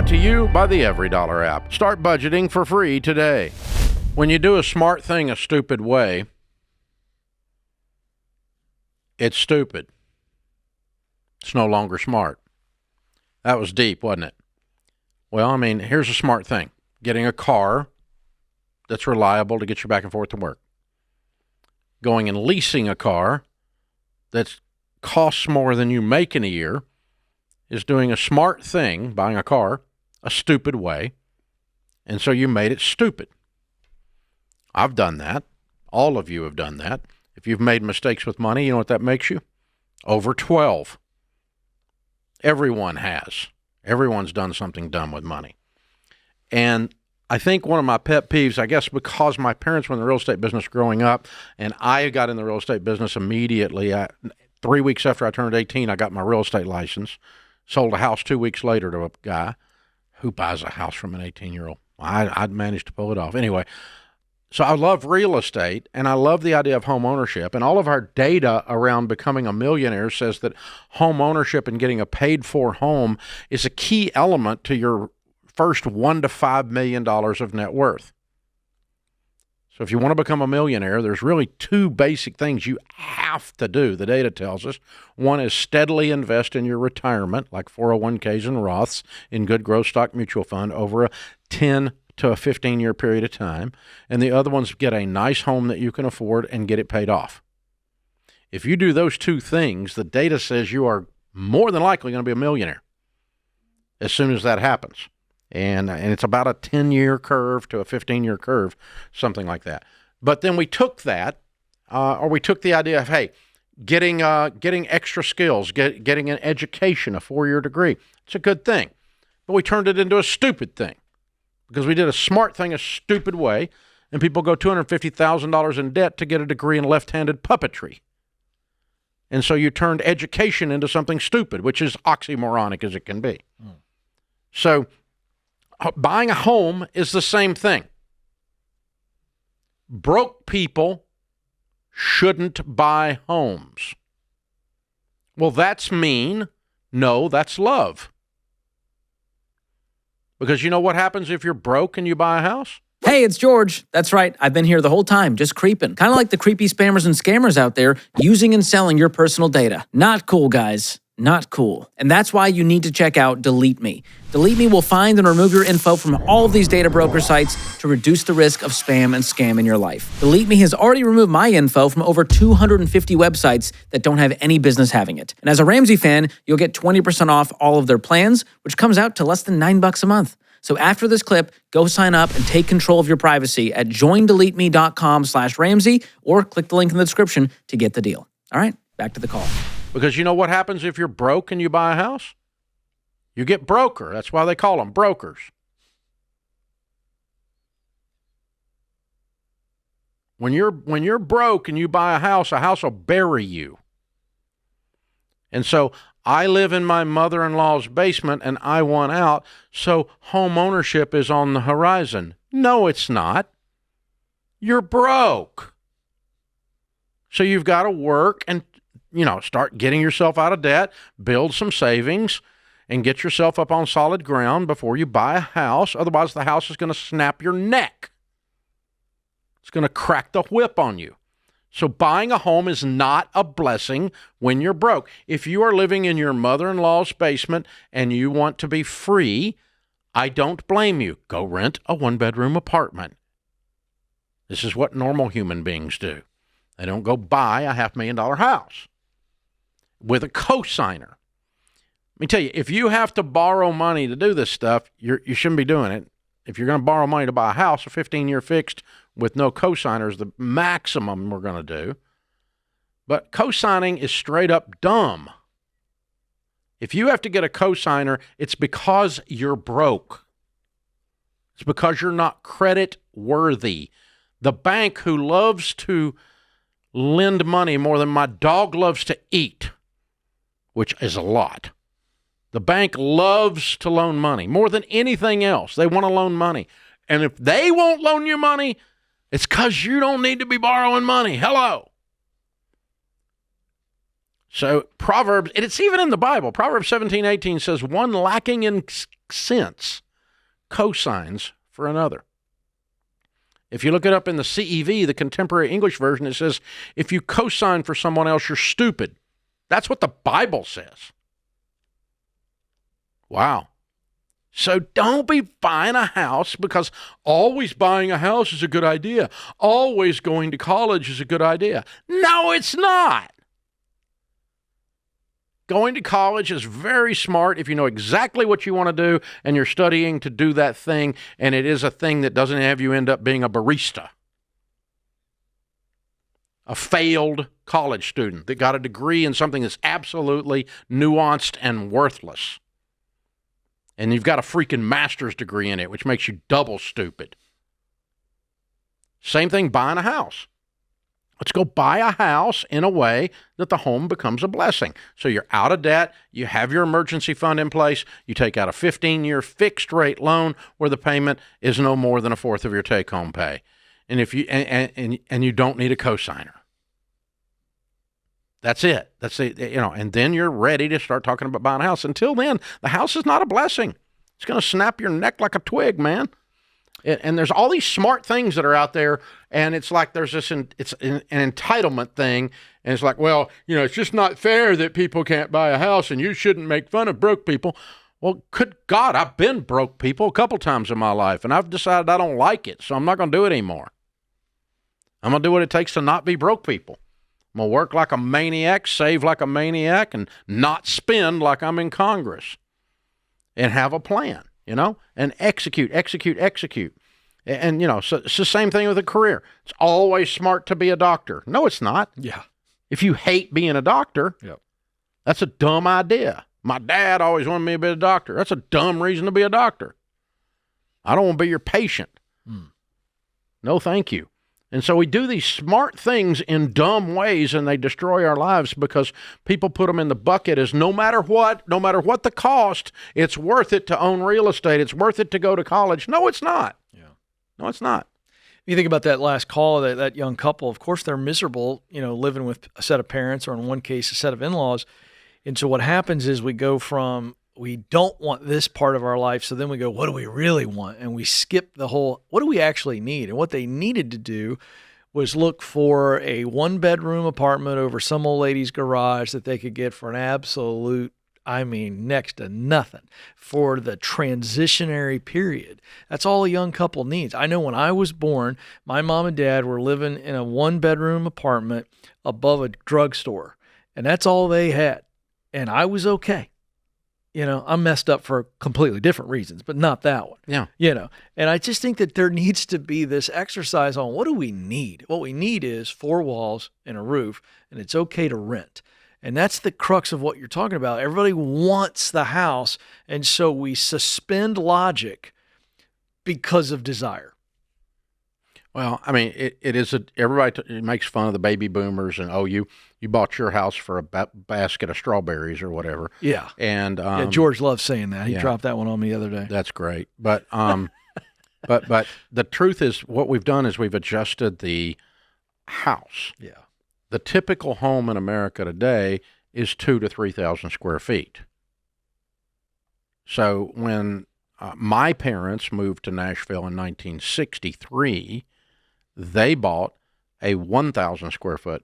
Brought to you by the Every Dollar app. Start budgeting for free today. When you do a smart thing a stupid way, it's stupid. It's no longer smart. That was deep, wasn't it? Well, I mean, here's a smart thing. Getting a car that's reliable to get you back and forth to work. Going and leasing a car that costs more than you make in a year is doing a smart thing, buying a car, a stupid way, and so you made it stupid. I've done that. All of you have done that. If you've made mistakes with money, you know what that makes you? Over 12. Everyone has. Everyone's done something dumb with money. And I think one of my pet peeves, I guess because my parents were in the real estate business growing up, and I got in the real estate business immediately. 3 weeks after I turned 18, I got my real estate license. Sold a house 2 weeks later to a guy. Who buys a house from an 18-year-old? I'd managed to pull it off. Anyway, so I love real estate, and I love the idea of home ownership. And all of our data around becoming a millionaire says that home ownership and getting a paid-for home is a key element to your first $1 to $5 million of net worth. So if you want to become a millionaire, there's really two basic things you have to do, the data tells us. One is steadily invest in your retirement, like 401ks and Roths, in good growth stock mutual fund over a 10 to a 15-year period of time. And the other one's get a nice home that you can afford and get it paid off. If you do those two things, the data says you are more than likely going to be a millionaire as soon as that happens. And it's about a 10-year curve to a 15-year curve, something like that. But then we took that, or we took the idea of, hey, getting extra skills, getting an education, a 4-year degree. It's a good thing. But we turned it into a stupid thing because we did a smart thing a stupid way, and people go $250,000 in debt to get a degree in left-handed puppetry. And so you turned education into something stupid, which is oxymoronic as it can be. So buying a home is the same thing. Broke people shouldn't buy homes. Well, that's mean. No, that's love. Because you know what happens if you're broke and you buy a house? Hey, it's George. That's right. I've been here the whole time, just creeping. Kind of like the creepy spammers and scammers out there using and selling your personal data. Not cool, guys. Not cool. And that's why you need to check out Delete Me. Delete Me will find and remove your info from all of these data broker sites to reduce the risk of spam and scam in your life. Delete Me has already removed my info from over 250 websites that don't have any business having it. And as a Ramsey fan, you'll get 20% off all of their plans, which comes out to less than $9 a month. So after this clip, go sign up and take control of your privacy at joindeleteme.com/Ramsey or click the link in the description to get the deal. All right, back to the call. Because you know what happens if you're broke and you buy a house? You get broker. That's why they call them brokers. When you're broke and you buy a house will bury you. And so I live in my mother-in-law's basement and I want out, so home ownership is on the horizon. No, it's not. You're broke. So you've got to work and start getting yourself out of debt, build some savings, and get yourself up on solid ground before you buy a house. Otherwise, the house is going to snap your neck. It's going to crack the whip on you. So buying a home is not a blessing when you're broke. If you are living in your mother-in-law's basement and you want to be free, I don't blame you. Go rent a one-bedroom apartment. This is what normal human beings do. They don't go buy a $500,000 house with a cosigner. Let me tell you, if you have to borrow money to do this stuff, you shouldn't be doing it. If you're going to borrow money to buy a house, a 15-year fixed with no cosigner is the maximum we're going to do. But cosigning is straight up dumb. If you have to get a cosigner, it's because you're broke. It's because you're not credit worthy. The bank who loves to lend money more than my dog loves to eat, which is a lot. The bank loves to loan money more than anything else. They want to loan money. And if they won't loan you money, it's because you don't need to be borrowing money. Hello. So Proverbs, and it's even in the Bible, Proverbs 17:18 says, one lacking in sense cosigns for another. If you look it up in the CEV, the Contemporary English Version, it says, if you cosign for someone else, you're stupid. That's what the Bible says. Wow. So don't be buying a house because always buying a house is a good idea. Always going to college is a good idea. No, it's not. Going to college is very smart if you know exactly what you want to do and you're studying to do that thing, and it is a thing that doesn't have you end up being a barista. A failed college student that got a degree in something that's absolutely nuanced and worthless. And you've got a freaking master's degree in it, which makes you double stupid. Same thing buying a house. Let's go buy a house in a way that the home becomes a blessing. So you're out of debt, you have your emergency fund in place, you take out a 15-year fixed rate loan where the payment is no more than a fourth of your take-home pay. And if you and you don't need a cosigner. That's it. That's it. And then you're ready to start talking about buying a house. Until then, the house is not a blessing. It's going to snap your neck like a twig, man. And there's all these smart things that are out there, and it's like there's this, it's an entitlement thing, and it's like, well, it's just not fair that people can't buy a house, and you shouldn't make fun of broke people. Well, good God, I've been broke people a couple times in my life, and I've decided I don't like it, so I'm not going to do it anymore. I'm going to do what it takes to not be broke people. I'm going to work like a maniac, save like a maniac, and not spend like I'm in Congress, and have a plan. And execute. And, so it's the same thing with a career. It's always smart to be a doctor. No, it's not. Yeah. If you hate being a doctor, that's a dumb idea. My dad always wanted me to be a doctor. That's a dumb reason to be a doctor. I don't want to be your patient. No, thank you. And so we do these smart things in dumb ways, and they destroy our lives because people put them in the bucket as no matter what the cost, it's worth it to own real estate. It's worth it to go to college. No, it's not. Yeah. No, it's not. You think about that last call, that young couple, of course they're miserable, living with a set of parents, or in one case, a set of in-laws. And so what happens is we go from, we don't want this part of our life, so then we go, what do we really want? And we skip the whole, what do we actually need? And what they needed to do was look for a one-bedroom apartment over some old lady's garage that they could get for an absolute, next to nothing for the transitionary period. That's all a young couple needs. I know when I was born, my mom and dad were living in a one-bedroom apartment above a drugstore, and that's all they had. And I was okay. I'm messed up for completely different reasons, but not that one. Yeah. And I just think that there needs to be this exercise on what do we need? What we need is 4 walls and a roof, and it's okay to rent. And that's the crux of what you're talking about. Everybody wants the house, and so we suspend logic because of desire. Well, it is everybody makes fun of the baby boomers and, you bought your house for a basket of strawberries or whatever. Yeah. And George loves saying that. He dropped that one on me the other day. That's great. But but the truth is, what we've done is we've adjusted the house. Yeah. The typical home in America today is 2,000 to 3,000 square feet. So when my parents moved to Nashville in 1963, they bought a 1,000 square foot,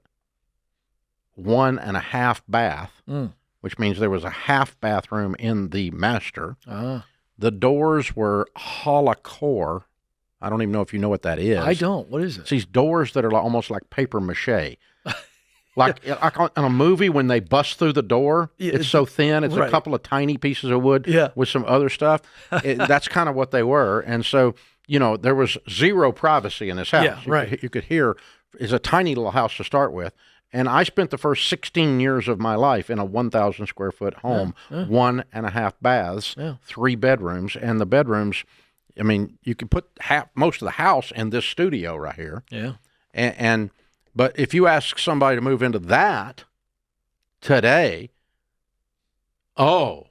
1.5 bath, which means there was a half bathroom in the master. The doors were holocore. I don't even know if you know what that is. I don't. What is it? It's these doors that are almost like paper mache. Like in a movie when they bust through the door, it's so thin. It's a couple of tiny pieces of wood with some other stuff. That's kind of what they were. And so, there was zero privacy in this house. Yeah, right. You could hear, it's a tiny little house to start with. And I spent the first 16 years of my life in a 1,000 square foot home, 1.5 baths, 3 bedrooms. And the bedrooms, you could put most of the house in this studio right here. Yeah. But if you ask somebody to move into that today, no.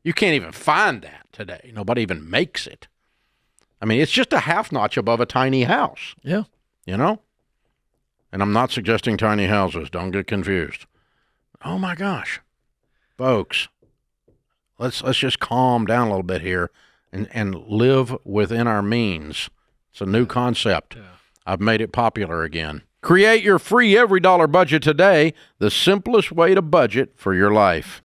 You can't even find that today. Nobody even makes it. It's just a half notch above a tiny house. Yeah. And I'm not suggesting tiny houses. Don't get confused. Oh my gosh. Folks, let's just calm down a little bit here and live within our means. It's a new concept. Yeah. I've made it popular again. Create your free every dollar budget today, the simplest way to budget for your life.